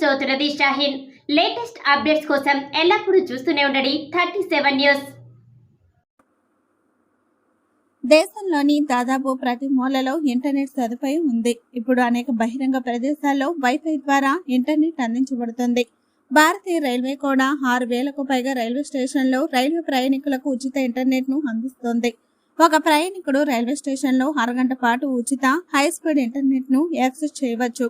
చదువుతున్నది Shaheen. Latest updates కోసం ఎల్లప్పుడూ చూస్తూనే ఉండండి 37 న్యూస్. దేశంలోని దాదాపు ప్రతి మూలలో ఇంటర్నెట్ సదుపాయం ఉంది. ఇప్పుడు అనేక బహిరంగ ప్రదేశాల్లో వైఫై ద్వారా ఇంటర్నెట్ అందించబడుతుంది. భారతీయ రైల్వే కూడా 6,000కు పైగా రైల్వే స్టేషన్లో రైల్వే ప్రయాణికులకు ఉచిత ఇంటర్నెట్ను అందిస్తుంది. ఒక ప్రయాణికుడు రైల్వే స్టేషన్లో అరగంట పాటు ఉచిత హైస్పీడ్ ఇంటర్నెట్ను యాక్సెస్ చేయవచ్చు.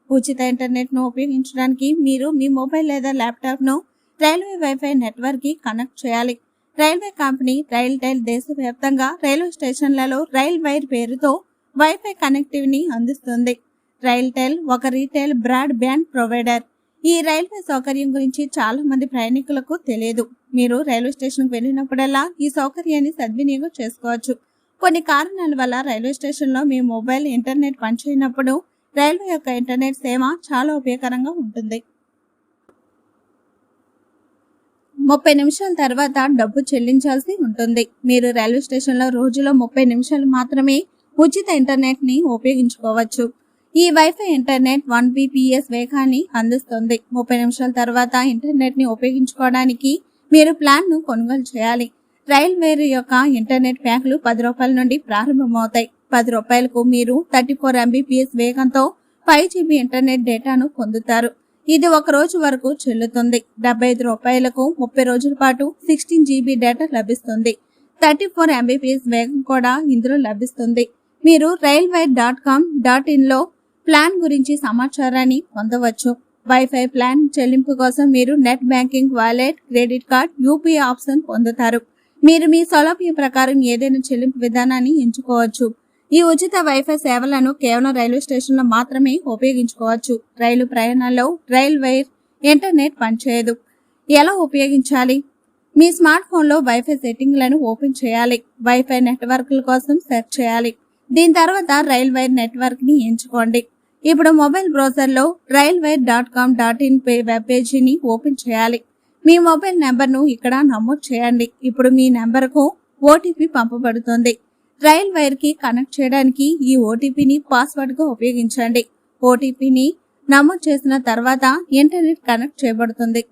ఉచిత ఇంటర్నెట్ను ఉపయోగించడానికి మీరు మీ మొబైల్ లేదా ల్యాప్టాప్ను రైల్వే వైఫై నెట్వర్క్కి కనెక్ట్ చేయాలి. రైల్వే కంపెనీ రైల్టెల్ దేశవ్యాప్తంగా రైల్వే స్టేషన్లలో రైల్ వైర్ పేరుతో వైఫై కనెక్టివిటీని అందిస్తుంది. రైల్టెల్ ఒక రీటైల్ బ్రాడ్ బ్యాండ్ ప్రొవైడర్. ఈ రైల్వే సౌకర్యం గురించి చాలా మంది ప్రయాణికులకు తెలియదు. మీరు రైల్వే స్టేషన్కు వెళ్ళినప్పుడల్లా ఈ సౌకర్యాన్ని సద్వినియోగం చేసుకోవచ్చు. కొన్ని కారణాల వల్ల రైల్వే స్టేషన్లో మీ మొబైల్ ఇంటర్నెట్ పనిచేయనప్పుడు రైల్వే యొక్క ఇంటర్నెట్ సేవ చాలా ఉపయోగకరంగా ఉంటుంది. 30 నిమిషాల తర్వాత డబ్బు చెల్లించాల్సి ఉంటుంది. మీరు రైల్వే స్టేషన్లో రోజులో 30 నిమిషాలు మాత్రమే ఉచిత ఇంటర్నెట్ని ఉపయోగించుకోవచ్చు. ఈ వైఫై ఇంటర్నెట్ 1 Gbps వేగాన్ని అందిస్తుంది. 30 నిమిషాల తర్వాత ఇంటర్నెట్ని ఉపయోగించుకోవడానికి మీరు ప్లాన్ను కొనుగోలు చేయాలి. రైల్వే యొక్క ఇంటర్నెట్ ప్యాక్లు ₹10 నుండి ప్రారంభమవుతాయి. ₹10కు మీరు 34 Mbps వేగంతో 5 GB ఇంటర్నెట్ డేటాను పొందుతారు. ఇది ఒక రోజు వరకు చెల్లుతుంది. ₹75కు 30 రోజుల పాటు 16 GB డేటా లభిస్తుంది. 34 Mbps వేగం కూడా ఇందులో లభిస్తుంది. మీరు railway.com.in ప్లాన్ గురించి సమాచారాన్ని పొందవచ్చు. వైఫై ప్లాన్ చెల్లింపు కోసం మీరు net banking, wallet, credit card, UPI option పొందుతారు. మీరు మీ సౌలభ్యం ప్రకారం ఏదైనా చెల్లింపు విధానాన్ని ఎంచుకోవచ్చు. ఈ ఉచిత వైఫై సేవలను కేవలం రైల్వే స్టేషన్లో మాత్రమే ఉపయోగించుకోవచ్చు. రైలు ప్రయాణాల్లో రైల్ వైర్ ఇంటర్నెట్ పనిచేయదు. ఎలా ఉపయోగించాలి? మీ స్మార్ట్ ఫోన్లో వైఫై సెట్టింగ్లను ఓపెన్ చేయాలి. వైఫై నెట్వర్క్ల కోసం సెర్చ్ చేయాలి. దీని తర్వాత రైల్ వైర్ నెట్వర్క్ని ఎంచుకోండి. ఇప్పుడు మొబైల్ బ్రౌజర్లో railway.com.in వెబ్ పేజీని ఓపెన్ చేయాలి. మీ మొబైల్ నెంబర్ను ఇక్కడ నమోదు చేయండి. ఇప్పుడు మీ నెంబర్కు OTP పంపబడుతుంది. రైల్ వైర్కి కనెక్ట్ చేయడానికి ఈ OTPని పాస్వర్డ్గా ఉపయోగించండి. OTPని నమోదు చేసిన తర్వాత ఇంటర్నెట్ కనెక్ట్ చేయబడుతుంది.